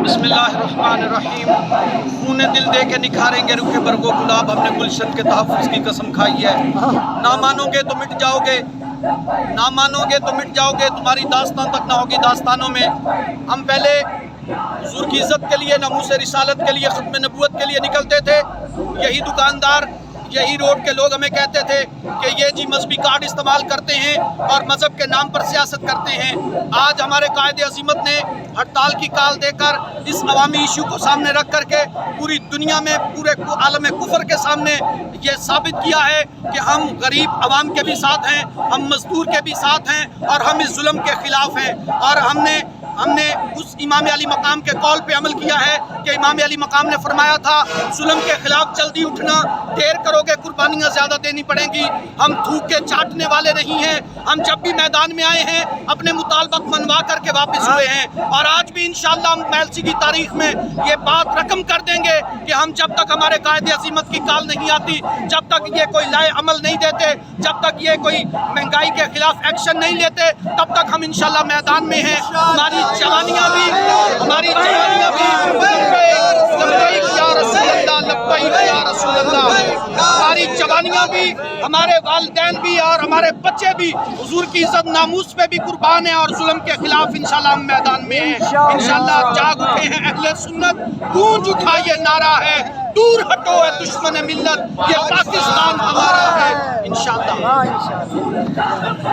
بسم اللہ الرحمن الرحیم۔ خون دل دے کے نکھاریں گے رخ برگ و گلاب، ہم نے گلشن کے تحفظ کی قسم کھائی ہے۔ نہ مانو گے تو مٹ جاؤ گے، نہ مانو گے تو مٹ جاؤ گے، تمہاری داستان تک نہ ہوگی داستانوں میں۔ ہم پہلے حضور کی عزت کے لیے، ناموس رسالت کے لیے، ختم نبوت کے لیے نکلتے تھے۔ یہی دکاندار، یہی روڈ کے لوگ ہمیں کہتے تھے کہ یہ جی مذہبی کارڈ استعمال کرتے ہیں اور مذہب کے نام پر سیاست کرتے ہیں۔ آج ہمارے قائد عظیمت نے ہڑتال کی کال دے کر اس عوامی ایشو کو سامنے رکھ کر کے پوری دنیا میں، پورے عالم کفر کے سامنے یہ ثابت کیا ہے کہ ہم غریب عوام کے بھی ساتھ ہیں، ہم مزدور کے بھی ساتھ ہیں اور ہم اس ظلم کے خلاف ہیں۔ اور ہم نے اس امام علی مقام کے قول پہ عمل کیا ہے کہ امام علی مقام نے فرمایا تھا ظلم کے خلاف جلدی اٹھنا، دیر کرو گے قربانیاں زیادہ دینی پڑیں گی۔ ہم تھوک کے چاٹنے والے نہیں ہیں، ہم جب بھی میدان میں آئے ہیں اپنے مطالبات منوا کر کے واپس ہوئے ہیں، اور آج بھی انشاءاللہ ہم میلسی کی تاریخ میں یہ بات رقم کر دیں گے کہ ہم جب تک ہمارے قائد عظیمت کی کال نہیں آتی، جب تک یہ کوئی لائے عمل نہیں دیتے، جب تک یہ کوئی مہنگائی کے خلاف ایکشن نہیں لیتے، تب تک ہم انشاءاللہ میدان میں ہیں۔ ہماری جوانیاں بھی لبیک یا رسول اللہ، لبیک یا رسول اللہ، ہماری جوانیاں بھی، ہمارے والدین بھی اور ہمارے بچے بھی حضور کی عزت ناموس پہ بھی قربان ہیں، اور ظلم کے خلاف انشاءاللہ ہم میدان میں ہیں۔ انشاءاللہ جاگ اٹھے ہیں اہل سنت، گونج اٹھا یہ نعرہ ہے، دور ہٹو اے دشمن ملت، یہ پاکستان ہمارا ہے انشاءاللہ۔